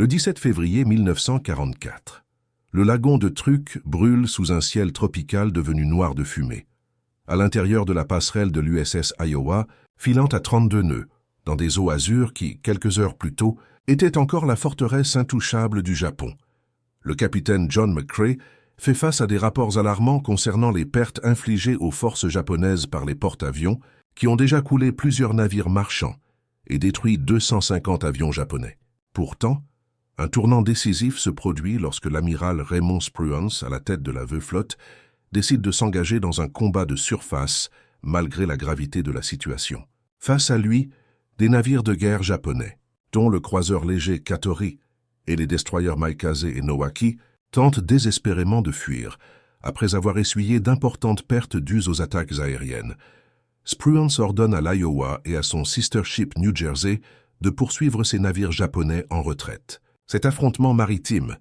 Le 17 février 1944, le lagon de Truk brûle sous un ciel tropical devenu noir de fumée. À l'intérieur de la passerelle de l'USS Iowa, filant à 32 nœuds, dans des eaux azures qui, quelques heures plus tôt, étaient encore la forteresse intouchable du Japon. Le capitaine John McCrae fait face à des rapports alarmants concernant les pertes infligées aux forces japonaises par les porte-avions qui ont déjà coulé plusieurs navires marchands et détruit 250 avions japonais. Pourtant, un tournant décisif se produit lorsque l'amiral Raymond Spruance, à la tête de la Veuve-Flotte, décide de s'engager dans un combat de surface malgré la gravité de la situation. Face à lui, des navires de guerre japonais, dont le croiseur léger Katori et les destroyers Maikaze et Nowaki, tentent désespérément de fuir, après avoir essuyé d'importantes pertes dues aux attaques aériennes. Spruance ordonne à l'Iowa et à son sister ship New Jersey de poursuivre ces navires japonais en retraite. Cet affrontement maritime,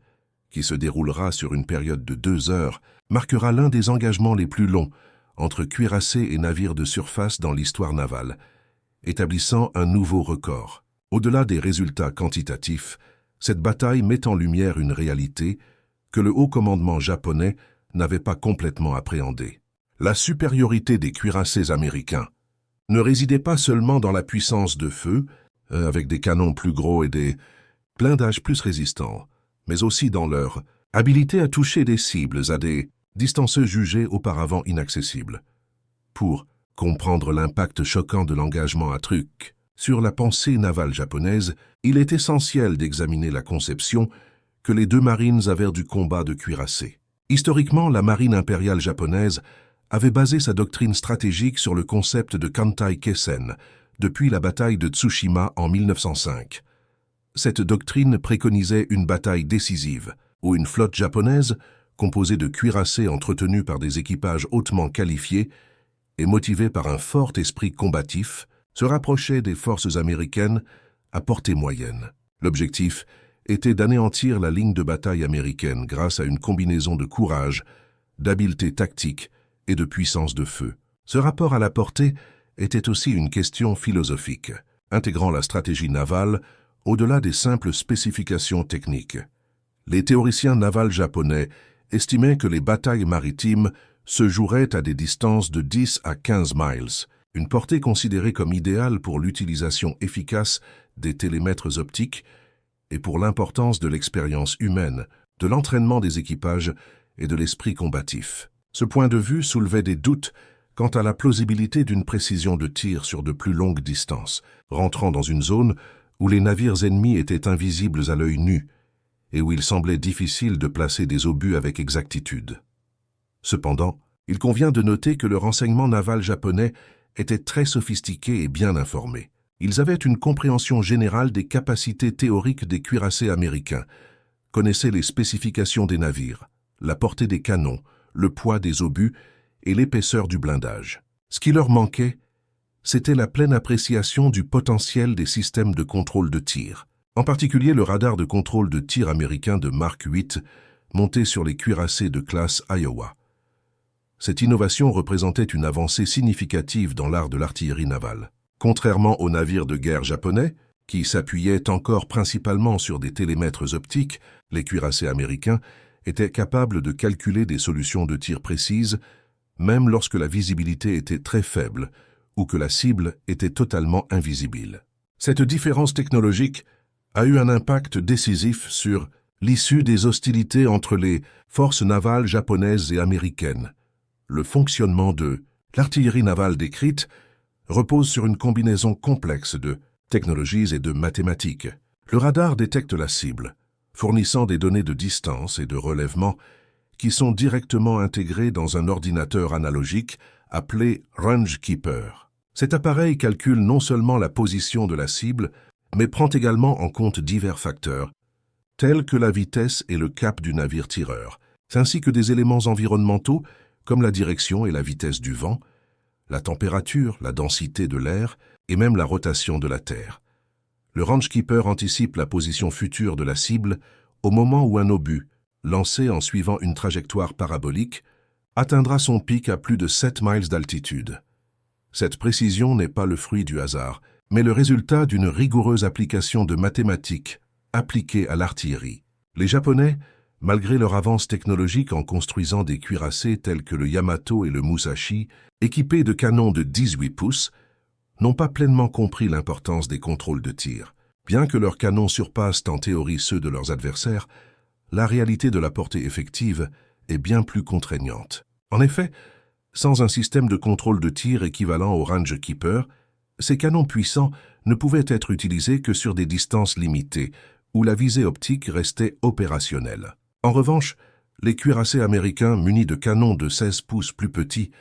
qui se déroulera sur une période de 2 heures, marquera l'un des engagements les plus longs entre cuirassés et navires de surface dans l'histoire navale, établissant un nouveau record. Au-delà des résultats quantitatifs, cette bataille met en lumière une réalité que le haut commandement japonais n'avait pas complètement appréhendée. La supériorité des cuirassés américains ne résidait pas seulement dans la puissance de feu, avec des canons plus gros et des blindages plus résistants, mais aussi dans leur habilité à toucher des cibles à des distances jugées auparavant inaccessibles. Pour comprendre l'impact choquant de l'engagement à Truk sur la pensée navale japonaise, il est essentiel d'examiner la conception que les deux marines avaient du combat de cuirassés. Historiquement, la marine impériale japonaise avait basé sa doctrine stratégique sur le concept de Kantai Keisen depuis la bataille de Tsushima en 1905. Cette doctrine préconisait une bataille décisive, où une flotte japonaise, composée de cuirassés entretenus par des équipages hautement qualifiés et motivés par un fort esprit combatif, se rapprochait des forces américaines à portée moyenne. L'objectif était d'anéantir la ligne de bataille américaine grâce à une combinaison de courage, d'habileté tactique et de puissance de feu. Ce rapport à la portée était aussi une question philosophique, intégrant la stratégie navale au-delà des simples spécifications techniques. Les théoriciens navals japonais estimaient que les batailles maritimes se joueraient à des distances de 10 à 15 miles, une portée considérée comme idéale pour l'utilisation efficace des télémètres optiques et pour l'importance de l'expérience humaine, de l'entraînement des équipages et de l'esprit combatif. Ce point de vue soulevait des doutes quant à la plausibilité d'une précision de tir sur de plus longues distances, rentrant dans une zone où les navires ennemis étaient invisibles à l'œil nu et où il semblait difficile de placer des obus avec exactitude. Cependant, il convient de noter que le renseignement naval japonais était très sophistiqué et bien informé. Ils avaient une compréhension générale des capacités théoriques des cuirassés américains, connaissaient les spécifications des navires, la portée des canons, le poids des obus et l'épaisseur du blindage. Ce qui leur manquait, c'était la pleine appréciation du potentiel des systèmes de contrôle de tir, en particulier le radar de contrôle de tir américain de Mark 8 monté sur les cuirassés de classe Iowa. Cette innovation représentait une avancée significative dans l'art de l'artillerie navale. Contrairement aux navires de guerre japonais, qui s'appuyaient encore principalement sur des télémètres optiques, les cuirassés américains étaient capables de calculer des solutions de tir précises, même lorsque la visibilité était très faible ou que la cible était totalement invisible. Cette différence technologique a eu un impact décisif sur l'issue des hostilités entre les forces navales japonaises et américaines. Le fonctionnement de l'artillerie navale décrite repose sur une combinaison complexe de technologies et de mathématiques. Le radar détecte la cible, fournissant des données de distance et de relèvement qui sont directement intégrées dans un ordinateur analogique appelé Range Keeper. Cet appareil calcule non seulement la position de la cible, mais prend également en compte divers facteurs, tels que la vitesse et le cap du navire tireur, ainsi que des éléments environnementaux comme la direction et la vitesse du vent, la température, la densité de l'air et même la rotation de la Terre. Le Rangekeeper anticipe la position future de la cible au moment où un obus, lancé en suivant une trajectoire parabolique, atteindra son pic à plus de 7 miles d'altitude. Cette précision n'est pas le fruit du hasard, mais le résultat d'une rigoureuse application de mathématiques appliquée à l'artillerie. Les Japonais, malgré leur avance technologique en construisant des cuirassés tels que le Yamato et le Musashi, équipés de canons de 18 pouces, n'ont pas pleinement compris l'importance des contrôles de tir. Bien que leurs canons surpassent en théorie ceux de leurs adversaires, la réalité de la portée effective est bien plus contraignante. En effet, sans un système de contrôle de tir équivalent au Range Keeper, ces canons puissants ne pouvaient être utilisés que sur des distances limitées, où la visée optique restait opérationnelle. En revanche, les cuirassés américains munis de canons de 16 pouces plus petits,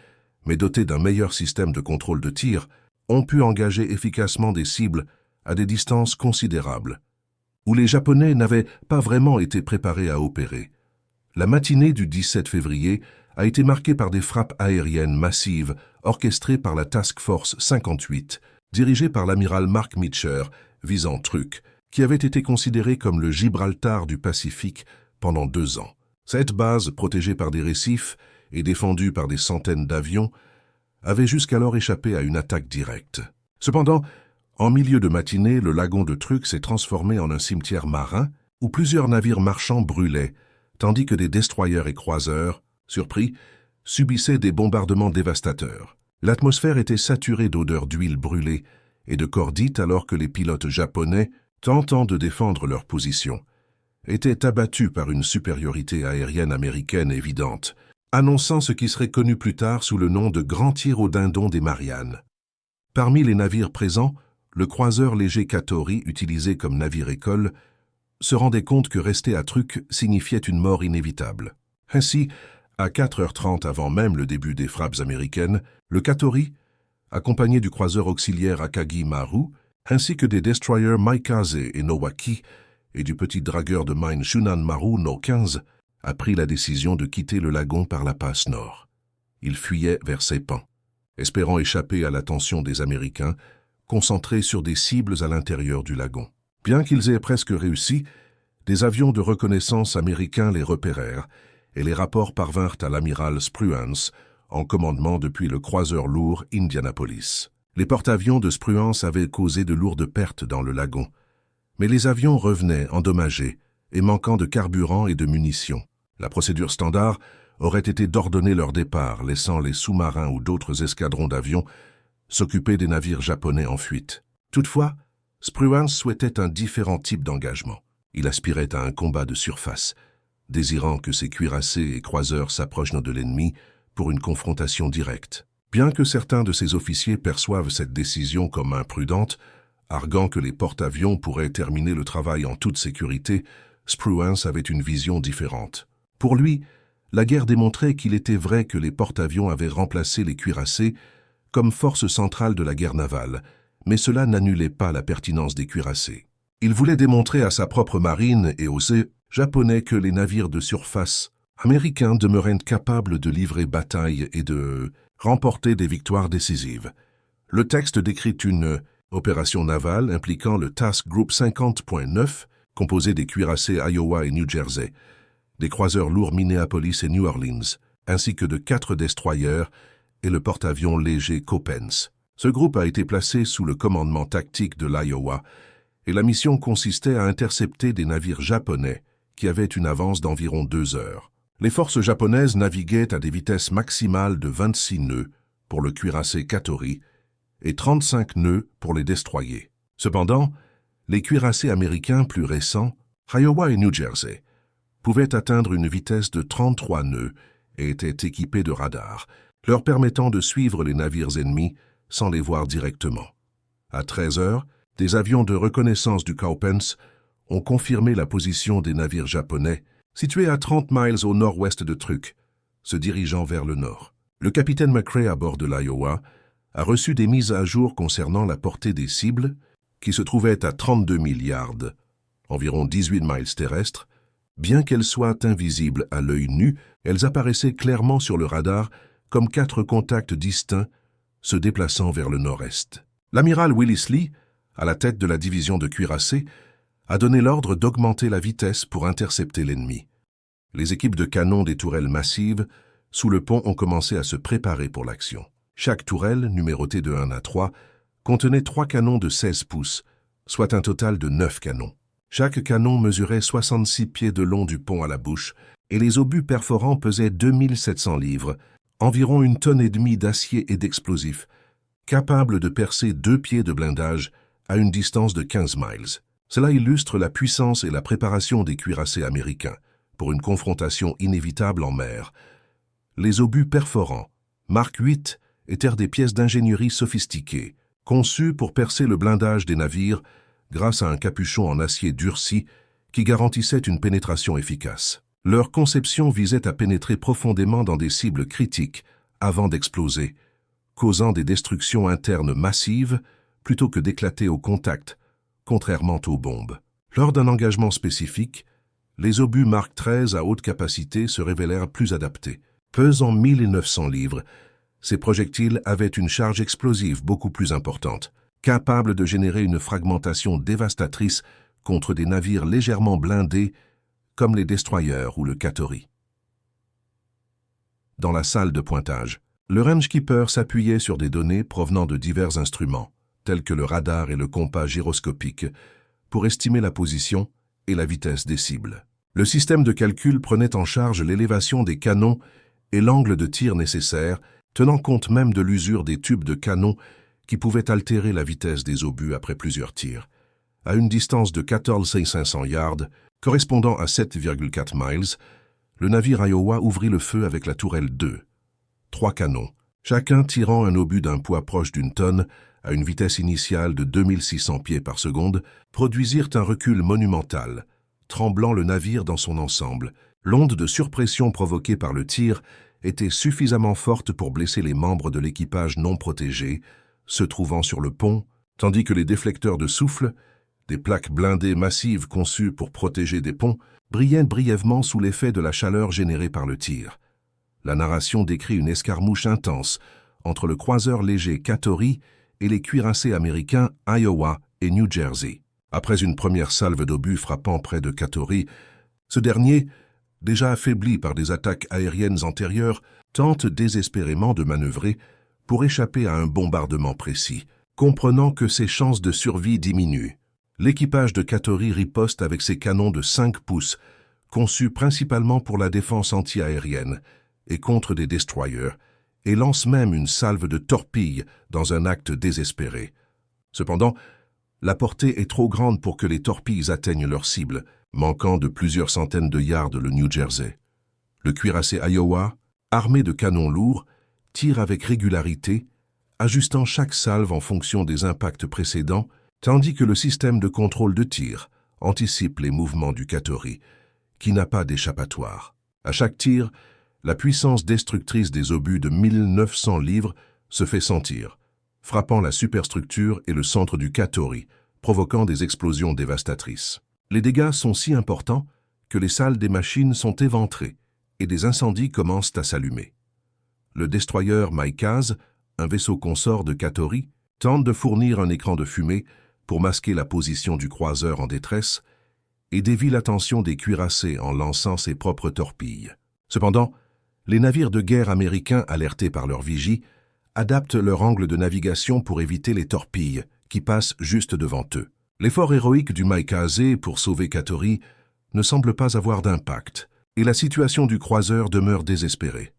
mais dotés d'un meilleur système de contrôle de tir, ont pu engager efficacement des cibles à des distances considérables, où les Japonais n'avaient pas vraiment été préparés à opérer. La matinée du 17 février a été marquée par des frappes aériennes massives orchestrées par la Task Force 58, dirigée par l'amiral Mark Meacher, visant Truk, qui avait été considéré comme le Gibraltar du Pacifique pendant 2 ans. Cette base, protégée par des récifs et défendue par des centaines d'avions, avait jusqu'alors échappé à une attaque directe. Cependant, en milieu de matinée, le lagon de Truk s'est transformé en un cimetière marin où plusieurs navires marchands brûlaient, tandis que des destroyers et croiseurs, surpris, subissaient des bombardements dévastateurs. L'atmosphère était saturée d'odeurs d'huile brûlée et de cordite alors que les pilotes japonais, tentant de défendre leur position, étaient abattus par une supériorité aérienne américaine évidente, annonçant ce qui serait connu plus tard sous le nom de Grand Tir au Dindon des Mariannes. Parmi les navires présents, le croiseur léger Katori, utilisé comme navire-école, se rendait compte que rester à Truk signifiait une mort inévitable. Ainsi, à 4h30 avant même le début des frappes américaines, le Katori, accompagné du croiseur auxiliaire Akagi Maru, ainsi que des destroyers Maikaze et Nowaki, et du petit dragueur de mine Shunan Maru No 15, a pris la décision de quitter le lagon par la passe nord. Il fuyait vers Saipan, espérant échapper à l'attention des Américains, concentrés sur des cibles à l'intérieur du lagon. Bien qu'ils aient presque réussi, des avions de reconnaissance américains les repérèrent et les rapports parvinrent à l'amiral Spruance, en commandement depuis le croiseur lourd Indianapolis. Les porte-avions de Spruance avaient causé de lourdes pertes dans le lagon, mais les avions revenaient endommagés et manquant de carburant et de munitions. La procédure standard aurait été d'ordonner leur départ, laissant les sous-marins ou d'autres escadrons d'avions s'occuper des navires japonais en fuite. Toutefois, Spruance souhaitait un différent type d'engagement. Il aspirait à un combat de surface, désirant que ses cuirassés et croiseurs s'approchent de l'ennemi pour une confrontation directe. Bien que certains de ses officiers perçoivent cette décision comme imprudente, arguant que les porte-avions pourraient terminer le travail en toute sécurité, Spruance avait une vision différente. Pour lui, la guerre démontrait qu'il était vrai que les porte-avions avaient remplacé les cuirassés comme force centrale de la guerre navale, mais cela n'annulait pas la pertinence des cuirassés. Il voulait démontrer à sa propre marine et aux Japonais que les navires de surface américains demeuraient capables de livrer bataille et de remporter des victoires décisives. Le texte décrit une opération navale impliquant le Task Group 50.9, composé des cuirassés Iowa et New Jersey, des croiseurs lourds Minneapolis et New Orleans, ainsi que de 4 destroyers et le porte-avions léger Coppens. Ce groupe a été placé sous le commandement tactique de l'Iowa et la mission consistait à intercepter des navires japonais qui avaient une avance d'environ 2 heures. Les forces japonaises naviguaient à des vitesses maximales de 26 nœuds pour le cuirassé Katori et 35 nœuds pour les destroyers. Cependant, les cuirassés américains plus récents, Iowa et New Jersey, pouvaient atteindre une vitesse de 33 nœuds et étaient équipés de radars, leur permettant de suivre les navires ennemis sans les voir directement. À 13 heures, des avions de reconnaissance du Coppens ont confirmé la position des navires japonais, situés à 30 miles au nord-ouest de Truk, se dirigeant vers le nord. Le capitaine McCrae à bord de l'Iowa a reçu des mises à jour concernant la portée des cibles, qui se trouvaient à 32 000 yards, environ 18 miles terrestres. Bien qu'elles soient invisibles à l'œil nu, elles apparaissaient clairement sur le radar comme 4 contacts distincts se déplaçant vers le nord-est. L'amiral Willis Lee, à la tête de la division de cuirassés, a donné l'ordre d'augmenter la vitesse pour intercepter l'ennemi. Les équipes de canons des tourelles massives sous le pont ont commencé à se préparer pour l'action. Chaque tourelle, numérotée de 1 à 3, contenait 3 canons de 16 pouces, soit un total de 9 canons. Chaque canon mesurait 66 pieds de long du pont à la bouche, et les obus perforants pesaient 2700 livres, environ 1,5 tonne d'acier et d'explosifs, capables de percer 2 pieds de blindage à une distance de 15 miles. Cela illustre la puissance et la préparation des cuirassés américains pour une confrontation inévitable en mer. Les obus perforants, Mark 8, étaient des pièces d'ingénierie sophistiquées, conçues pour percer le blindage des navires grâce à un capuchon en acier durci qui garantissait une pénétration efficace. Leur conception visait à pénétrer profondément dans des cibles critiques avant d'exploser, causant des destructions internes massives plutôt que d'éclater au contact, contrairement aux bombes. Lors d'un engagement spécifique, les obus Mark 13 à haute capacité se révélèrent plus adaptés. Pesant 1900 livres, ces projectiles avaient une charge explosive beaucoup plus importante, capable de générer une fragmentation dévastatrice contre des navires légèrement blindés comme les destroyers ou le Katori. Dans la salle de pointage, le rangekeeper s'appuyait sur des données provenant de divers instruments, tels que le radar et le compas gyroscopique, pour estimer la position et la vitesse des cibles. Le système de calcul prenait en charge l'élévation des canons et l'angle de tir nécessaire, tenant compte même de l'usure des tubes de canon qui pouvaient altérer la vitesse des obus après plusieurs tirs. À une distance de 14 500 yards, correspondant à 7,4 miles, le navire Iowa ouvrit le feu avec la tourelle 2. 3 canons, chacun tirant un obus d'un poids proche d'une tonne à une vitesse initiale de 2600 pieds par seconde, produisirent un recul monumental, tremblant le navire dans son ensemble. L'onde de surpression provoquée par le tir était suffisamment forte pour blesser les membres de l'équipage non protégés, se trouvant sur le pont, tandis que les déflecteurs de souffle, des plaques blindées massives conçues pour protéger des ponts, brillaient brièvement sous l'effet de la chaleur générée par le tir. La narration décrit une escarmouche intense entre le croiseur léger Katori et les cuirassés américains Iowa et New Jersey. Après une première salve d'obus frappant près de Katori, ce dernier, déjà affaibli par des attaques aériennes antérieures, tente désespérément de manœuvrer pour échapper à un bombardement précis, comprenant que ses chances de survie diminuent. L'équipage de Katori riposte avec ses canons de 5 pouces, conçus principalement pour la défense anti-aérienne et contre des destroyers, et lance même une salve de torpilles dans un acte désespéré. Cependant, la portée est trop grande pour que les torpilles atteignent leur cible, manquant de plusieurs centaines de yards le New Jersey. Le cuirassé Iowa, armé de canons lourds, tire avec régularité, ajustant chaque salve en fonction des impacts précédents, tandis que le système de contrôle de tir anticipe les mouvements du Katori, qui n'a pas d'échappatoire. À chaque tir, la puissance destructrice des obus de 1900 livres se fait sentir, frappant la superstructure et le centre du Katori, provoquant des explosions dévastatrices. Les dégâts sont si importants que les salles des machines sont éventrées et des incendies commencent à s'allumer. Le destroyer Maikaz, un vaisseau consort de Katori, tente de fournir un écran de fumée pour masquer la position du croiseur en détresse et dévie l'attention des cuirassés en lançant ses propres torpilles. Cependant, les navires de guerre américains, alertés par leur vigie, adaptent leur angle de navigation pour éviter les torpilles qui passent juste devant eux. L'effort héroïque du Maikaze pour sauver Katori ne semble pas avoir d'impact, et la situation du croiseur demeure désespérée.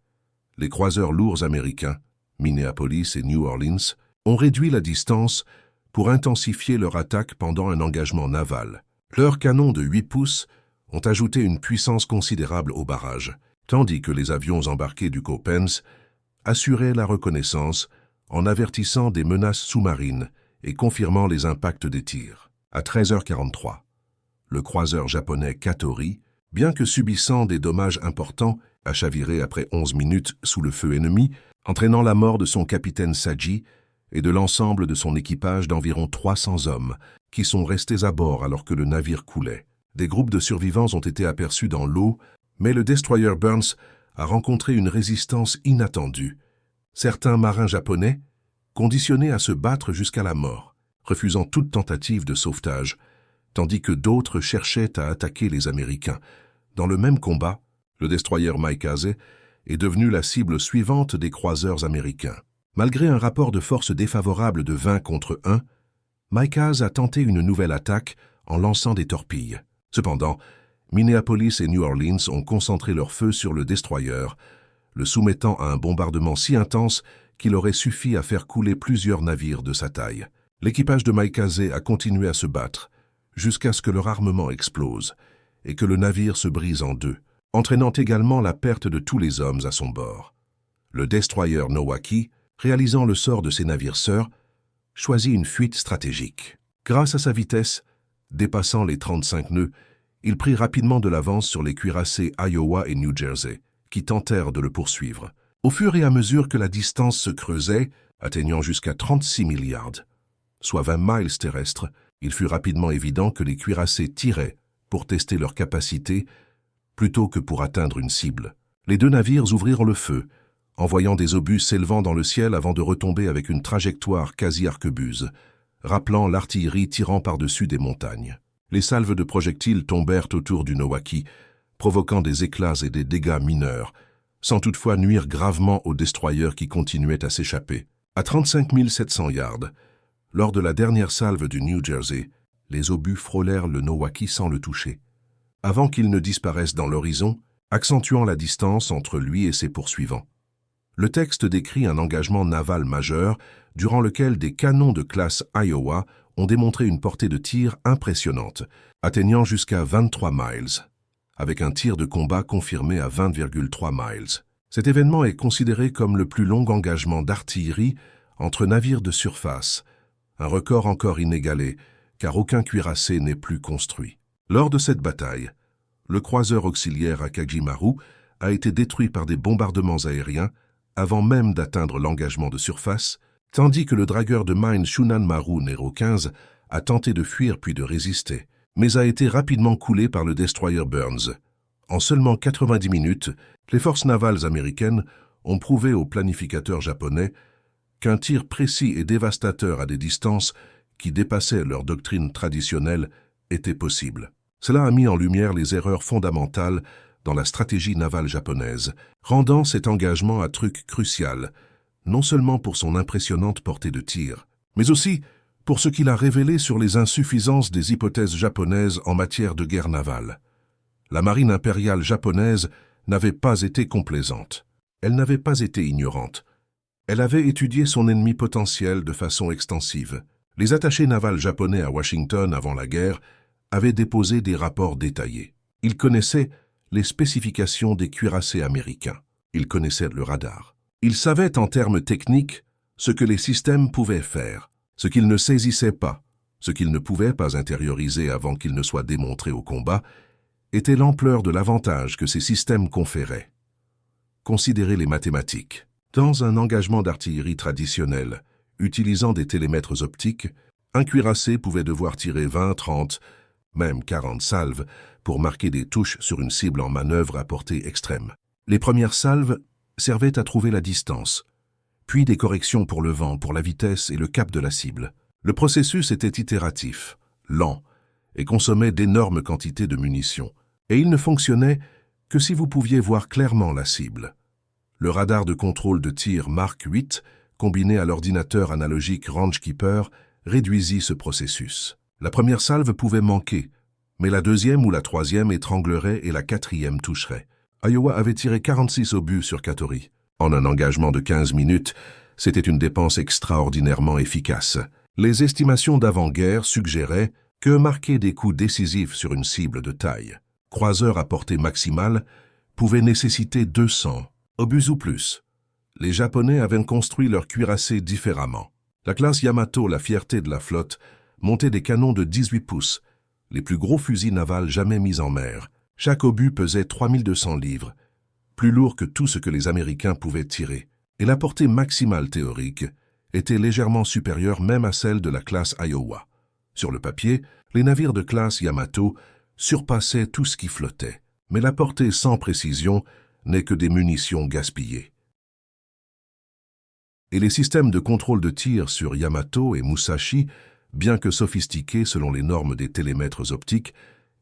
Les croiseurs lourds américains, Minneapolis et New Orleans, ont réduit la distance pour intensifier leur attaque pendant un engagement naval. Leurs canons de 8 pouces ont ajouté une puissance considérable au barrage, tandis que les avions embarqués du Coppens assuraient la reconnaissance en avertissant des menaces sous-marines et confirmant les impacts des tirs. À 13h43, le croiseur japonais Katori, bien que subissant des dommages importants, a chaviré après 11 minutes sous le feu ennemi, entraînant la mort de son capitaine Saji et de l'ensemble de son équipage d'environ 300 hommes qui sont restés à bord alors que le navire coulait. Des groupes de survivants ont été aperçus dans l'eau, mais le destroyer Burns a rencontré une résistance inattendue. Certains marins japonais, conditionnés à se battre jusqu'à la mort, refusant toute tentative de sauvetage, tandis que d'autres cherchaient à attaquer les Américains. Dans le même combat, le destroyer Maikaze est devenu la cible suivante des croiseurs américains. Malgré un rapport de force défavorable de 20 contre 1, Maikaz a tenté une nouvelle attaque en lançant des torpilles. Cependant, Minneapolis et New Orleans ont concentré leur feu sur le destroyer, le soumettant à un bombardement si intense qu'il aurait suffi à faire couler plusieurs navires de sa taille. L'équipage de Maikaze a continué à se battre, jusqu'à ce que leur armement explose et que le navire se brise en deux, entraînant également la perte de tous les hommes à son bord. Le destroyer Nowaki, réalisant le sort de ses navires sœurs, choisit une fuite stratégique. Grâce à sa vitesse, dépassant les 35 nœuds, il prit rapidement de l'avance sur les cuirassés Iowa et New Jersey, qui tentèrent de le poursuivre. Au fur et à mesure que la distance se creusait, atteignant jusqu'à 36 milliards, soit 20 miles terrestres, il fut rapidement évident que les cuirassés tiraient pour tester leur capacité plutôt que pour atteindre une cible. Les deux navires ouvrirent le feu, envoyant des obus s'élevant dans le ciel avant de retomber avec une trajectoire quasi arquebuse, rappelant l'artillerie tirant par-dessus des montagnes. Les salves de projectiles tombèrent autour du Nowaki, provoquant des éclats et des dégâts mineurs, sans toutefois nuire gravement au destroyer qui continuait à s'échapper. À 35 700 yards, lors de la dernière salve du New Jersey, les obus frôlèrent le Nowaki sans le toucher, avant qu'il ne disparaisse dans l'horizon, accentuant la distance entre lui et ses poursuivants. Le texte décrit un engagement naval majeur durant lequel des canons de classe Iowa ont démontré une portée de tir impressionnante, atteignant jusqu'à 23 miles, avec un tir de combat confirmé à 20,3 miles. Cet événement est considéré comme le plus long engagement d'artillerie entre navires de surface, un record encore inégalé, car aucun cuirassé n'est plus construit. Lors de cette bataille, le croiseur auxiliaire Akagimaru a été détruit par des bombardements aériens avant même d'atteindre l'engagement de surface, tandis que le dragueur de mine Shunan Maru Nero 15 a tenté de fuir puis de résister, mais a été rapidement coulé par le destroyer Burns. En seulement 90 minutes, les forces navales américaines ont prouvé aux planificateurs japonais qu'un tir précis et dévastateur à des distances qui dépassaient leur doctrine traditionnelle était possible. Cela a mis en lumière les erreurs fondamentales dans la stratégie navale japonaise, rendant cet engagement un truc crucial, non seulement pour son impressionnante portée de tir, mais aussi pour ce qu'il a révélé sur les insuffisances des hypothèses japonaises en matière de guerre navale. La marine impériale japonaise n'avait pas été complaisante. Elle n'avait pas été ignorante. Elle avait étudié son ennemi potentiel de façon extensive. Les attachés navals japonais à Washington avant la guerre avaient déposé des rapports détaillés. Ils connaissaient les spécifications des cuirassés américains. Ils connaissaient le radar. Ils savaient en termes techniques ce que les systèmes pouvaient faire, ce qu'ils ne saisissaient pas, ce qu'ils ne pouvaient pas intérioriser avant qu'ils ne soient démontrés au combat, était l'ampleur de l'avantage que ces systèmes conféraient. Considérez les mathématiques. Dans un engagement d'artillerie traditionnel, utilisant des télémètres optiques, un cuirassé pouvait devoir tirer 20, 30, même 40 salves pour marquer des touches sur une cible en manœuvre à portée extrême. Les premières salves servaient à trouver la distance, puis des corrections pour le vent, pour la vitesse et le cap de la cible. Le processus était itératif, lent, et consommait d'énormes quantités de munitions. Et il ne fonctionnait que si vous pouviez voir clairement la cible. Le radar de contrôle de tir Mark 8, combiné à l'ordinateur analogique Rangekeeper, réduisit ce processus. La première salve pouvait manquer, mais la deuxième ou la troisième étranglerait et la quatrième toucherait. Iowa avait tiré 46 obus sur Katori. En un engagement de 15 minutes, c'était une dépense extraordinairement efficace. Les estimations d'avant-guerre suggéraient que marquer des coups décisifs sur une cible de taille, croiseur à portée maximale, pouvait nécessiter 200 obus ou plus. Les Japonais avaient construit leurs cuirassés différemment. La classe Yamato, la fierté de la flotte, montait des canons de 18 pouces, les plus gros fusils navals jamais mis en mer. Chaque obus pesait 3200 livres, plus lourd que tout ce que les Américains pouvaient tirer, et la portée maximale théorique était légèrement supérieure même à celle de la classe Iowa. Sur le papier, les navires de classe Yamato surpassaient tout ce qui flottait, mais la portée sans précision n'est que des munitions gaspillées. Et les systèmes de contrôle de tir sur Yamato et Musashi, bien que sophistiqués selon les normes des télémètres optiques,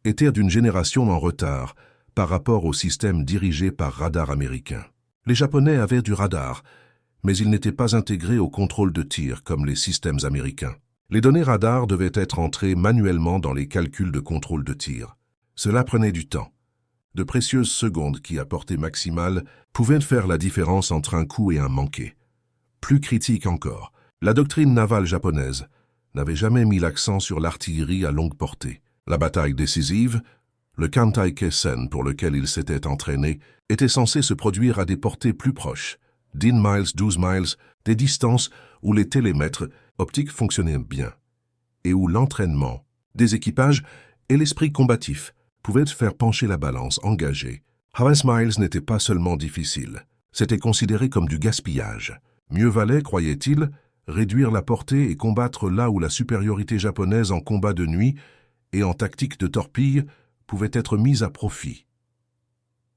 étaient d'une génération en retard par rapport aux systèmes dirigés par radar américain. Les Japonais avaient du radar, mais ils n'étaient pas intégrés au contrôle de tir comme les systèmes américains. Les données radar devaient être entrées manuellement dans les calculs de contrôle de tir. Cela prenait du temps. De précieuses secondes qui, à portée maximale, pouvaient faire la différence entre un coup et un manqué. Plus critique encore, la doctrine navale japonaise n'avait jamais mis l'accent sur l'artillerie à longue portée. La bataille décisive, le Kantai Keisen pour lequel il s'était entraîné, était censé se produire à des portées plus proches, 10 miles, 12 miles, des distances où les télémètres optiques fonctionnaient bien, et où l'entraînement des équipages et l'esprit combatif pouvaient faire pencher la balance engagée. 15 miles n'était pas seulement difficile, c'était considéré comme du gaspillage. Mieux valait, croyait-il, réduire la portée et combattre là où la supériorité japonaise en combat de nuit et en tactique de torpille pouvait être mise à profit.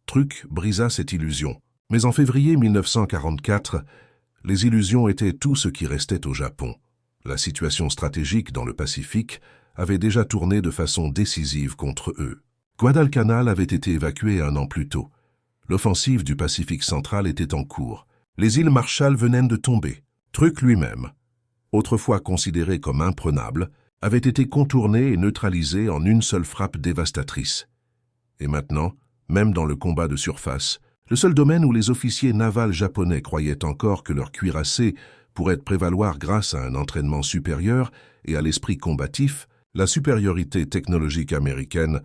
Truk brisa cette illusion, mais en février 1944, les illusions étaient tout ce qui restait au Japon. La situation stratégique dans le Pacifique avait déjà tourné de façon décisive contre eux. Guadalcanal avait été évacué 1 an plus tôt. L'offensive du Pacifique central était en cours. Les îles Marshall venaient de tomber. Truk lui-même, autrefois considéré comme imprenable, avait été contourné et neutralisé en une seule frappe dévastatrice. Et maintenant, même dans le combat de surface, le seul domaine où les officiers navals japonais croyaient encore que leur cuirassé pourrait prévaloir grâce à un entraînement supérieur et à l'esprit combatif, la supériorité technologique américaine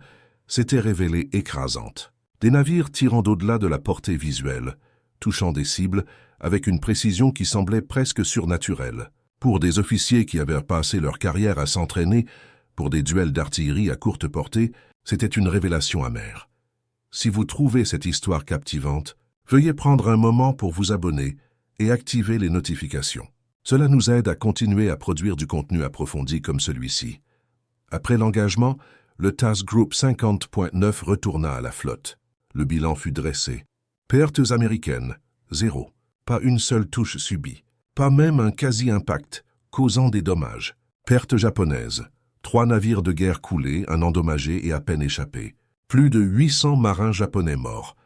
s'était révélée écrasante. Des navires tirant d'au-delà de la portée visuelle, touchant des cibles avec une précision qui semblait presque surnaturelle. Pour des officiers qui avaient passé leur carrière à s'entraîner pour des duels d'artillerie à courte portée, c'était une révélation amère. Si vous trouvez cette histoire captivante, veuillez prendre un moment pour vous abonner et activer les notifications. Cela nous aide à continuer à produire du contenu approfondi comme celui-ci. Après l'engagement, le Task Group 50.9 retourna à la flotte. Le bilan fut dressé. Pertes américaines, 0. Pas une seule touche subie. Pas même un quasi-impact, causant des dommages. Pertes japonaises. 3 navires de guerre coulés, un endommagé et à peine échappé. Plus de 800 marins japonais morts.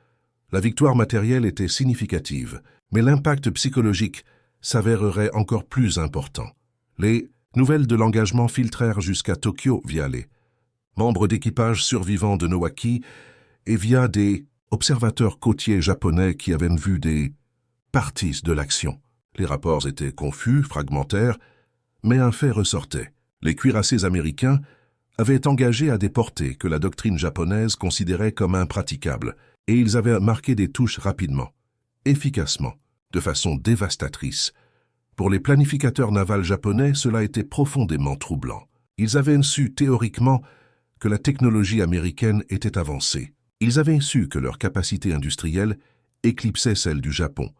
La victoire matérielle était significative, mais l'impact psychologique s'avérerait encore plus important. Les nouvelles de l'engagement filtrèrent jusqu'à Tokyo via les membres d'équipage survivants de Nowaki et via des observateurs côtiers japonais qui avaient vu des parties de l'action. Les rapports étaient confus, fragmentaires, mais un fait ressortait. Les cuirassés américains avaient engagé à des portées que la doctrine japonaise considérait comme impraticables, et ils avaient marqué des touches rapidement, efficacement, de façon dévastatrice. Pour les planificateurs navals japonais, cela était profondément troublant. Ils avaient su théoriquement que la technologie américaine était avancée. Ils avaient su que leur capacité industrielle éclipsait celle du Japon.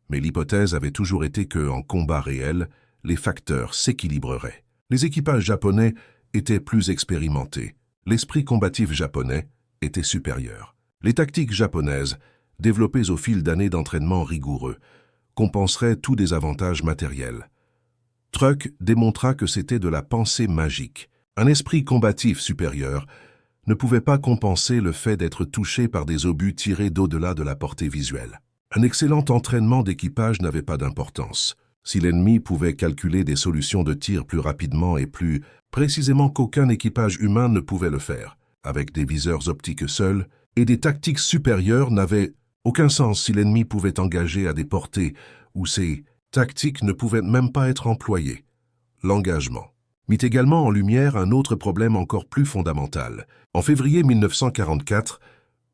Mais l'hypothèse avait toujours été que, en combat réel, les facteurs s'équilibreraient. Les équipages japonais étaient plus expérimentés. L'esprit combatif japonais était supérieur. Les tactiques japonaises, développées au fil d'années d'entraînement rigoureux, compenseraient tous désavantages matériels. Truk démontra que c'était de la pensée magique. Un esprit combatif supérieur ne pouvait pas compenser le fait d'être touché par des obus tirés d'au-delà de la portée visuelle. Un excellent entraînement d'équipage n'avait pas d'importance. Si l'ennemi pouvait calculer des solutions de tir plus rapidement et plus précisément qu'aucun équipage humain ne pouvait le faire, avec des viseurs optiques seuls, et des tactiques supérieures n'avaient aucun sens si l'ennemi pouvait engager à des portées où ces tactiques ne pouvaient même pas être employées. L'engagement mit également en lumière un autre problème encore plus fondamental. En février 1944,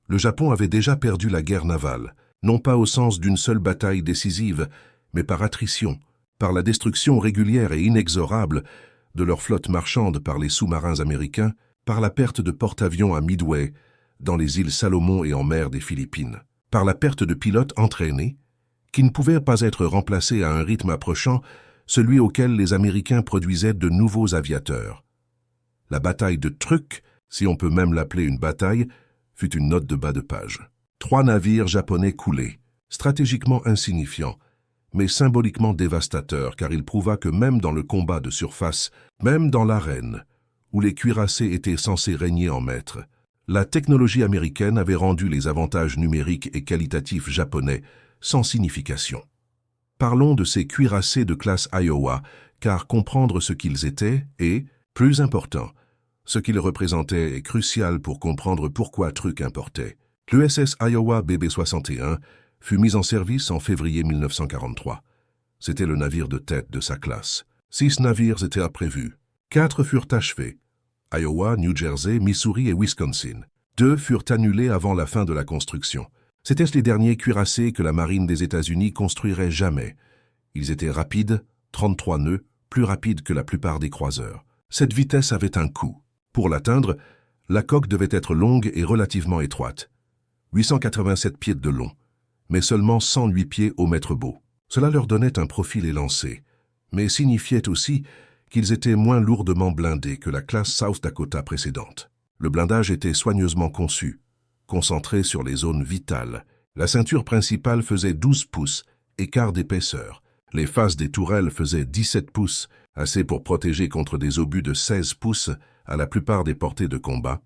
le Japon avait déjà perdu la guerre navale, non pas au sens d'une seule bataille décisive, mais par attrition, par la destruction régulière et inexorable de leur flotte marchande par les sous-marins américains, par la perte de porte-avions à Midway, dans les îles Salomon et en mer des Philippines, par la perte de pilotes entraînés, qui ne pouvaient pas être remplacés à un rythme approchant celui auquel les Américains produisaient de nouveaux aviateurs. La bataille de Truk, si on peut même l'appeler une bataille, fut une note de bas de page. 3 navires japonais coulés, stratégiquement insignifiants, mais symboliquement dévastateurs, car il prouva que même dans le combat de surface, même dans l'arène, où les cuirassés étaient censés régner en maître, la technologie américaine avait rendu les avantages numériques et qualitatifs japonais sans signification. Parlons de ces cuirassés de classe Iowa, car comprendre ce qu'ils étaient est, plus important, ce qu'ils représentaient est crucial pour comprendre pourquoi Truk importait. L'USS Iowa BB-61 fut mis en service en février 1943. C'était le navire de tête de sa classe. 6 navires étaient prévus. 4 furent achevés. Iowa, New Jersey, Missouri et Wisconsin. 2 furent annulés avant la fin de la construction. C'étaient les derniers cuirassés que la marine des États-Unis construirait jamais. Ils étaient rapides, 33 nœuds, plus rapides que la plupart des croiseurs. Cette vitesse avait un coût. Pour l'atteindre, la coque devait être longue et relativement étroite. 887 pieds de long, mais seulement 108 pieds au mètre beau. Cela leur donnait un profil élancé, mais signifiait aussi qu'ils étaient moins lourdement blindés que la classe South Dakota précédente. Le blindage était soigneusement conçu, concentré sur les zones vitales. La ceinture principale faisait 12 pouces, écart d'épaisseur. Les faces des tourelles faisaient 17 pouces, assez pour protéger contre des obus de 16 pouces à la plupart des portées de combat,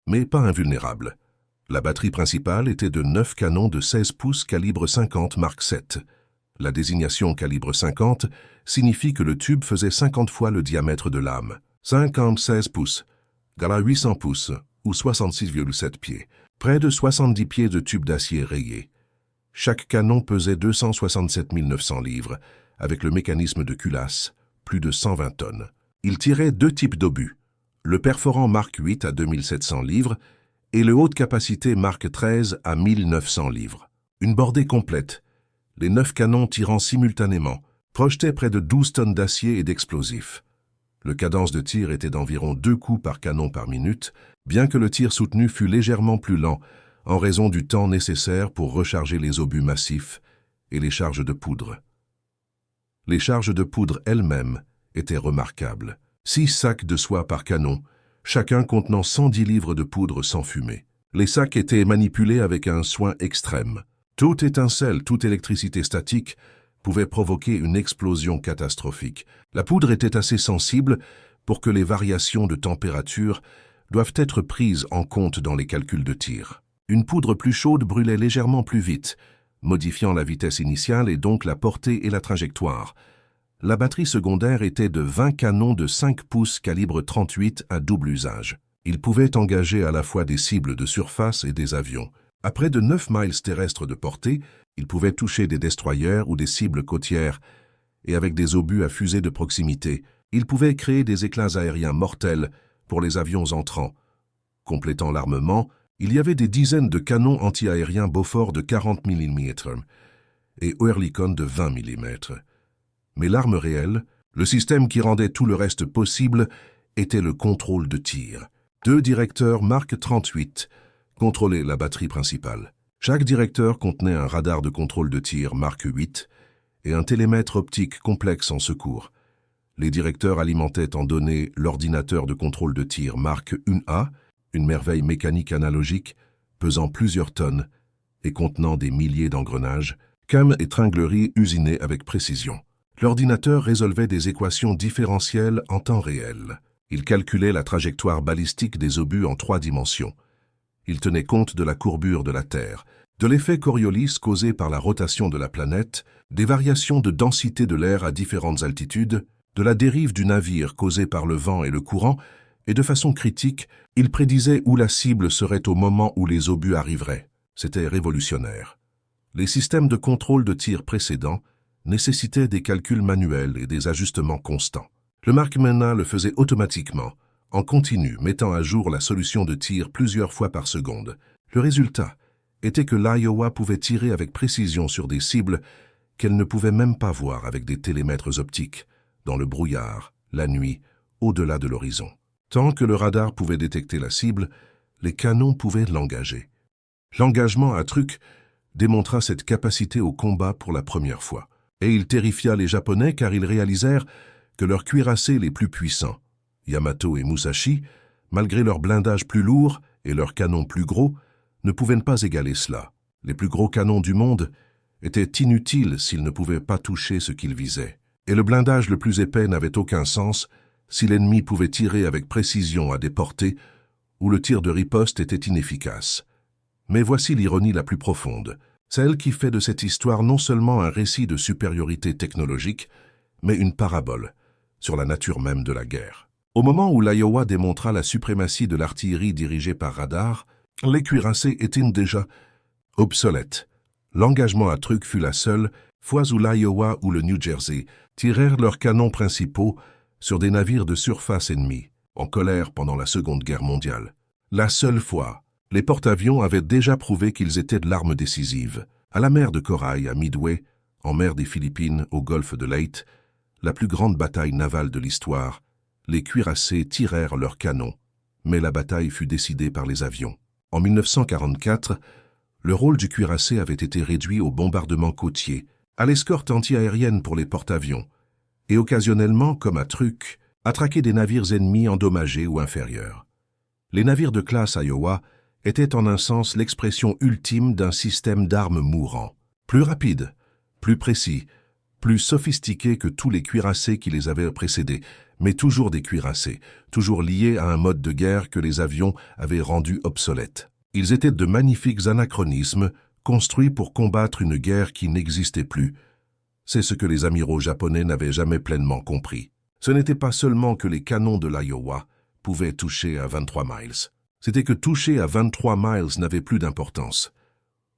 mais pas invulnérables. La batterie principale était de 9 canons de 16 pouces calibre 50 Mark VII. La désignation calibre 50 signifie que le tube faisait 50 fois le diamètre de lame. 56 pouces, égale 800 pouces, ou 66,7 pieds. Près de 70 pieds de tube d'acier rayé. Chaque canon pesait 267 900 livres, avec le mécanisme de culasse, plus de 120 tonnes. Il tirait 2 types d'obus, le perforant Mark VIII à 2700 livres et le haute capacité Mark XIII à 1900 livres. Une bordée complète, les 9 canons tirant simultanément, projetaient près de 12 tonnes d'acier et d'explosifs. Le cadence de tir était d'environ 2 coups par canon par minute, bien que le tir soutenu fût légèrement plus lent en raison du temps nécessaire pour recharger les obus massifs et les charges de poudre. Les charges de poudre elles-mêmes étaient remarquables. 6 sacs de soie par canon, chacun contenant 110 livres de poudre sans fumée. Les sacs étaient manipulés avec un soin extrême. Toute étincelle, toute électricité statique pouvait provoquer une explosion catastrophique. La poudre était assez sensible pour que les variations de température doivent être prises en compte dans les calculs de tir. Une poudre plus chaude brûlait légèrement plus vite, modifiant la vitesse initiale et donc la portée et la trajectoire. La batterie secondaire était de 20 canons de 5 pouces calibre 38 à double usage. Ils pouvaient engager à la fois des cibles de surface et des avions. À près de 9 miles terrestres de portée, ils pouvaient toucher des destroyers ou des cibles côtières, et avec des obus à fusée de proximité, ils pouvaient créer des éclats aériens mortels pour les avions entrants. Complétant l'armement, il y avait des dizaines de canons anti-aériens Bofors de 40 mm et Oerlikon de 20 mm. Mais l'arme réelle, le système qui rendait tout le reste possible, était le contrôle de tir. 2 directeurs Mark 38 contrôlaient la batterie principale. Chaque directeur contenait un radar de contrôle de tir Mark 8 et un télémètre optique complexe en secours. Les directeurs alimentaient en données l'ordinateur de contrôle de tir Mark 1A, une merveille mécanique analogique, pesant plusieurs tonnes et contenant des milliers d'engrenages, cam et tringleries usinées avec précision. L'ordinateur résolvait des équations différentielles en temps réel. Il calculait la trajectoire balistique des obus en 3 dimensions. Il tenait compte de la courbure de la Terre, de l'effet Coriolis causé par la rotation de la planète, des variations de densité de l'air à différentes altitudes, de la dérive du navire causée par le vent et le courant, et de façon critique, il prédisait où la cible serait au moment où les obus arriveraient. C'était révolutionnaire. Les systèmes de contrôle de tir précédents nécessitaient des calculs manuels et des ajustements constants. Le Mark Mena le faisait automatiquement, en continu, mettant à jour la solution de tir plusieurs fois par seconde. Le résultat était que l'Iowa pouvait tirer avec précision sur des cibles qu'elle ne pouvait même pas voir avec des télémètres optiques, dans le brouillard, la nuit, au-delà de l'horizon. Tant que le radar pouvait détecter la cible, les canons pouvaient l'engager. L'engagement à Truk démontra cette capacité au combat pour la première fois. Et il terrifia les Japonais car ils réalisèrent que leurs cuirassés les plus puissants, Yamato et Musashi, malgré leur blindage plus lourd et leurs canons plus gros, ne pouvaient pas égaler cela. Les plus gros canons du monde étaient inutiles s'ils ne pouvaient pas toucher ce qu'ils visaient. Et le blindage le plus épais n'avait aucun sens si l'ennemi pouvait tirer avec précision à des portées où le tir de riposte était inefficace. Mais voici l'ironie la plus profonde. Celle qui fait de cette histoire non seulement un récit de supériorité technologique, mais une parabole sur la nature même de la guerre. Au moment où l'Iowa démontra la suprématie de l'artillerie dirigée par radar, les cuirassés étaient déjà obsolètes. L'engagement à Truk fut la seule fois où l'Iowa ou le New Jersey tirèrent leurs canons principaux sur des navires de surface ennemis, en colère pendant la Seconde Guerre mondiale. La seule fois, les porte-avions avaient déjà prouvé qu'ils étaient de l'arme décisive. À la mer de Corail, à Midway, en mer des Philippines, au golfe de Leyte, la plus grande bataille navale de l'histoire, les cuirassés tirèrent leurs canons, mais la bataille fut décidée par les avions. En 1944, le rôle du cuirassé avait été réduit au bombardement côtier, à l'escorte antiaérienne pour les porte-avions, et occasionnellement, comme à Truk, à traquer des navires ennemis endommagés ou inférieurs. Les navires de classe Iowa étaient en un sens l'expression ultime d'un système d'armes mourant, plus rapide, plus précis, plus sophistiqué que tous les cuirassés qui les avaient précédés, mais toujours des cuirassés, toujours liés à un mode de guerre que les avions avaient rendu obsolète. Ils étaient de magnifiques anachronismes construits pour combattre une guerre qui n'existait plus. C'est ce que les amiraux japonais n'avaient jamais pleinement compris. Ce n'était pas seulement que les canons de l'Iowa pouvaient toucher à 23 miles. C'était que toucher à 23 miles n'avait plus d'importance.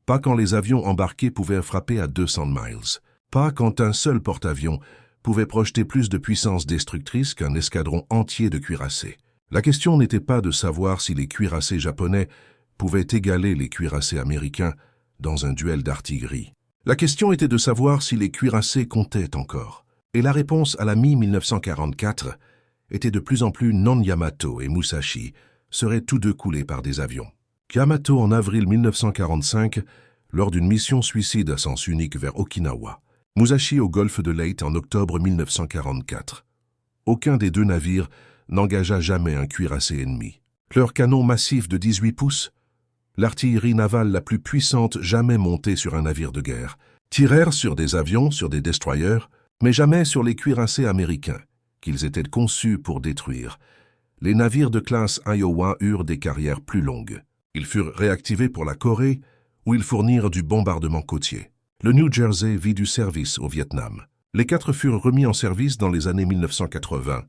Pas quand les avions embarqués pouvaient frapper à 200 miles. Pas quand un seul porte-avions pouvait projeter plus de puissance destructrice qu'un escadron entier de cuirassés. La question n'était pas de savoir si les cuirassés japonais pouvaient égaler les cuirassés américains dans un duel d'artillerie. La question était de savoir si les cuirassés comptaient encore. Et la réponse à la mi-1944 était de plus en plus non-Yamato et Musashi seraient tous deux coulés par des avions. Yamato en avril 1945, lors d'une mission suicide à sens unique vers Okinawa. Musashi au golfe de Leyte en octobre 1944. Aucun des deux navires n'engagea jamais un cuirassé ennemi. Leurs canons massifs de 18 pouces, l'artillerie navale la plus puissante jamais montée sur un navire de guerre, tirèrent sur des avions, sur des destroyers, mais jamais sur les cuirassés américains, qu'ils étaient conçus pour détruire. Les navires de classe Iowa eurent des carrières plus longues. Ils furent réactivés pour la Corée, où ils fournirent du bombardement côtier. Le New Jersey vit du service au Vietnam. Les 4 furent remis en service dans les années 1980,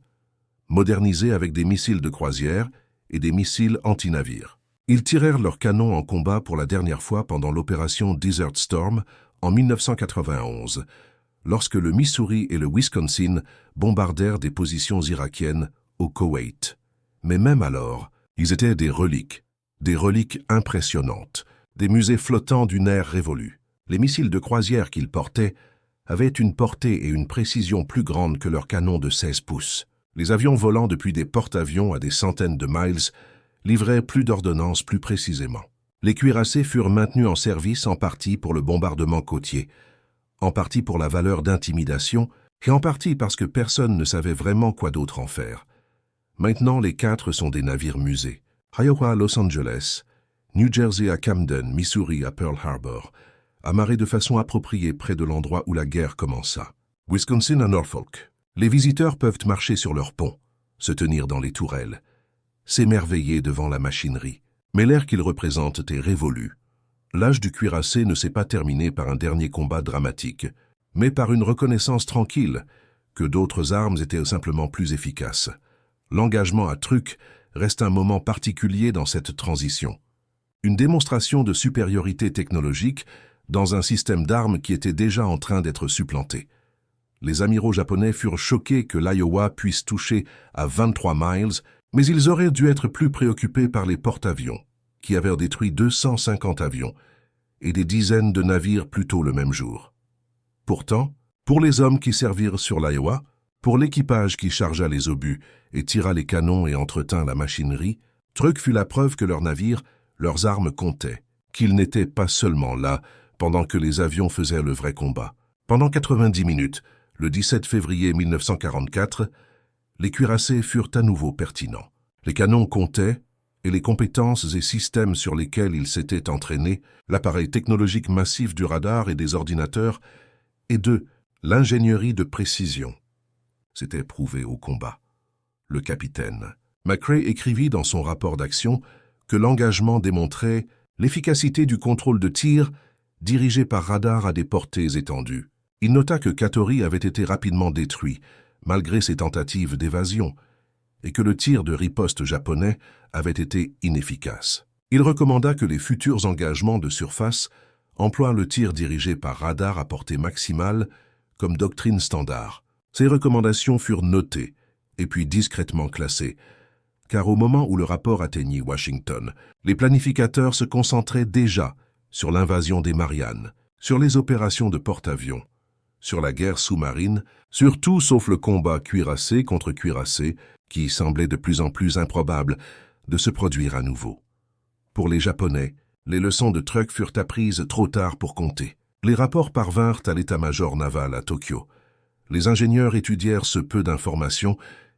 modernisés avec des missiles de croisière et des missiles anti-navires. Ils tirèrent leurs canons en combat pour la dernière fois pendant l'opération Desert Storm en 1991, lorsque le Missouri et le Wisconsin bombardèrent des positions irakiennes au Koweït. Mais même alors, ils étaient des reliques impressionnantes, des musées flottants d'une ère révolue. Les missiles de croisière qu'ils portaient avaient une portée et une précision plus grandes que leurs canons de 16 pouces. Les avions volant depuis des porte-avions à des centaines de miles livraient plus d'ordonnances plus précisément. Les cuirassés furent maintenus en service en partie pour le bombardement côtier, en partie pour la valeur d'intimidation et en partie parce que personne ne savait vraiment quoi d'autre en faire. Maintenant, les 4 sont des navires musées. Iowa à Los Angeles, New Jersey à Camden, Missouri à Pearl Harbor, amarrés de façon appropriée près de l'endroit où la guerre commença. Wisconsin à Norfolk. Les visiteurs peuvent marcher sur leurs ponts, se tenir dans les tourelles, s'émerveiller devant la machinerie. Mais l'ère qu'ils représentent est révolue. L'âge du cuirassé ne s'est pas terminé par un dernier combat dramatique, mais par une reconnaissance tranquille que d'autres armes étaient simplement plus efficaces. L'engagement à Truk reste un moment particulier dans cette transition. Une démonstration de supériorité technologique dans un système d'armes qui était déjà en train d'être supplanté. Les amiraux japonais furent choqués que l'Iowa puisse toucher à 23 miles, mais ils auraient dû être plus préoccupés par les porte-avions, qui avaient détruit 250 avions et des dizaines de navires plus tôt le même jour. Pourtant, pour les hommes qui servirent sur l'Iowa, pour l'équipage qui chargea les obus et tira les canons et entretint la machinerie, Truk fut la preuve que leurs navires, leurs armes comptaient, qu'ils n'étaient pas seulement là pendant que les avions faisaient le vrai combat. Pendant 90 minutes, le 17 février 1944, les cuirassés furent à nouveau pertinents. Les canons comptaient, et les compétences et systèmes sur lesquels ils s'étaient entraînés, l'appareil technologique massif du radar et des ordinateurs, et l'ingénierie de précision, s'était prouvé au combat. Le capitaine McCrae écrivit dans son rapport d'action que l'engagement démontrait l'efficacité du contrôle de tir dirigés par radar à des portées étendues. Il nota que Katori avait été rapidement détruit, malgré ses tentatives d'évasion, et que le tir de riposte japonais avait été inefficace. Il recommanda que les futurs engagements de surface emploient le tir dirigé par radar à portée maximale comme doctrine standard. Ces recommandations furent notées et puis discrètement classées, car au moment où le rapport atteignit Washington, les planificateurs se concentraient déjà sur l'invasion des Mariannes, sur les opérations de porte-avions, sur la guerre sous-marine, sur tout sauf le combat cuirassé contre cuirassé, qui semblait de plus en plus improbable de se produire à nouveau. Pour les Japonais, les leçons de Truk furent apprises trop tard pour compter. Les rapports parvinrent à l'état-major naval à Tokyo. Les ingénieurs étudièrent ce peu d'informations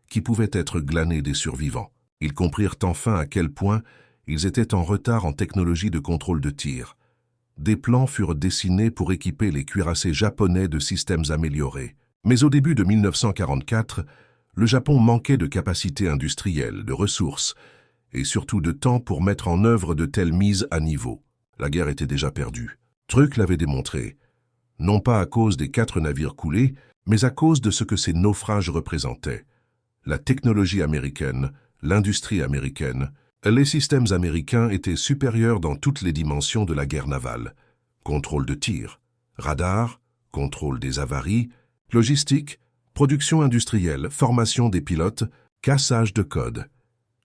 qui pouvaient être glanées des survivants. Ils comprirent enfin à quel point ils étaient en retard en technologie de contrôle de tir. Des plans furent dessinés pour équiper les cuirassés japonais de systèmes améliorés. Mais au début de 1944, le Japon manquait de capacités industrielles, de ressources, et surtout de temps pour mettre en œuvre de telles mises à niveau. La guerre était déjà perdue. Truk l'avait démontré, non pas à cause des 4 navires coulés, mais à cause de ce que ces naufrages représentaient. La technologie américaine, l'industrie américaine, les systèmes américains étaient supérieurs dans toutes les dimensions de la guerre navale. Contrôle de tir, radar, contrôle des avaries, logistique, production industrielle, formation des pilotes, cassage de code.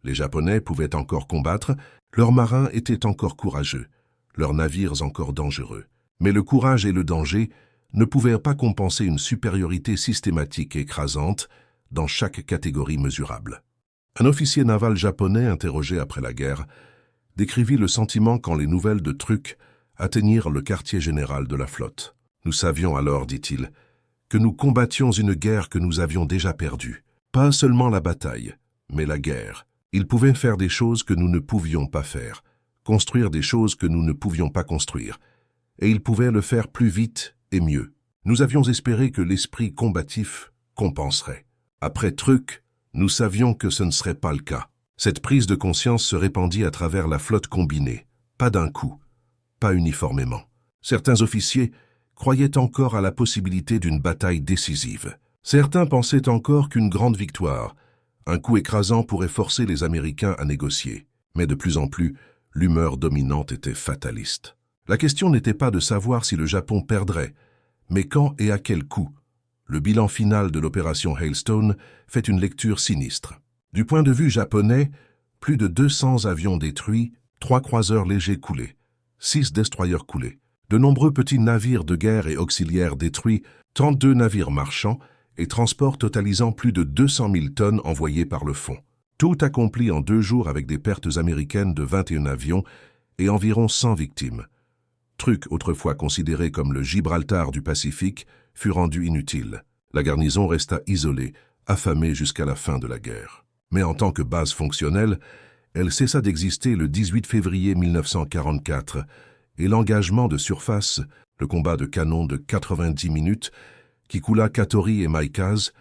Les Japonais pouvaient encore combattre, leurs marins étaient encore courageux, leurs navires encore dangereux. Mais le courage et le danger ne pouvaient pas compenser une supériorité systématique et écrasante dans chaque catégorie mesurable. Un officier naval japonais interrogé après la guerre décrivit le sentiment quand les nouvelles de Truk atteignirent le quartier général de la flotte. « Nous savions alors, dit-il, que nous combattions une guerre que nous avions déjà perdue. Pas seulement la bataille, mais la guerre. Ils pouvaient faire des choses que nous ne pouvions pas faire, construire des choses que nous ne pouvions pas construire, et ils pouvaient le faire plus vite et mieux. Nous avions espéré que l'esprit combatif compenserait. Après Truk, nous savions que ce ne serait pas le cas. Cette prise de conscience se répandit à travers la flotte combinée, pas d'un coup, pas uniformément. Certains officiers croyaient encore à la possibilité d'une bataille décisive. Certains pensaient encore qu'une grande victoire, un coup écrasant pourrait forcer les Américains à négocier. Mais de plus en plus, l'humeur dominante était fataliste. La question n'était pas de savoir si le Japon perdrait, mais quand et à quel coût. Le bilan final de l'opération Hailstone fait une lecture sinistre. Du point de vue japonais, plus de 200 avions détruits, 3 croiseurs légers coulés, 6 destroyers coulés, de nombreux petits navires de guerre et auxiliaires détruits, 32 navires marchands et transports totalisant plus de 200 000 tonnes envoyées par le fond. Tout accompli en 2 jours avec des pertes américaines de 21 avions et environ 100 victimes. Truk, autrefois considéré comme le Gibraltar du Pacifique, fut rendu inutile. La garnison resta isolée, affamée jusqu'à la fin de la guerre. Mais en tant que base fonctionnelle, elle cessa d'exister le 18 février 1944, et l'engagement de surface, le combat de canon de 90 minutes, qui coula Katori et Maikaz,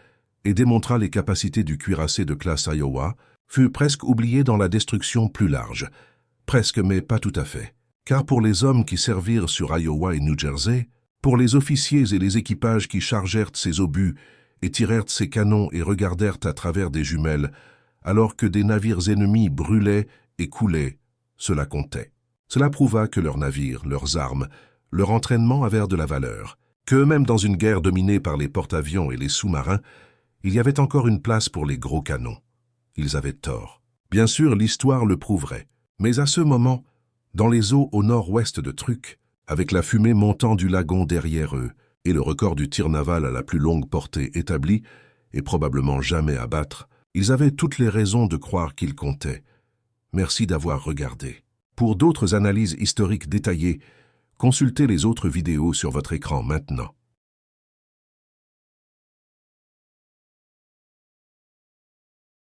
et démontra les capacités du cuirassé de classe Iowa, fut presque oublié dans la destruction plus large. Presque, mais pas tout à fait. Car pour les hommes qui servirent sur Iowa et New Jersey, pour les officiers et les équipages qui chargèrent ces obus et tirèrent ces canons et regardèrent à travers des jumelles, alors que des navires ennemis brûlaient et coulaient, cela comptait. Cela prouva que leurs navires, leurs armes, leur entraînement avèrent de la valeur, que même dans une guerre dominée par les porte-avions et les sous-marins, il y avait encore une place pour les gros canons. Ils avaient tort. Bien sûr, l'histoire le prouverait, mais à ce moment, dans les eaux au nord-ouest de Truk, avec la fumée montant du lagon derrière eux et le record du tir naval à la plus longue portée établi, et probablement jamais à battre, ils avaient toutes les raisons de croire qu'ils comptaient. Merci d'avoir regardé. Pour d'autres analyses historiques détaillées, consultez les autres vidéos sur votre écran maintenant.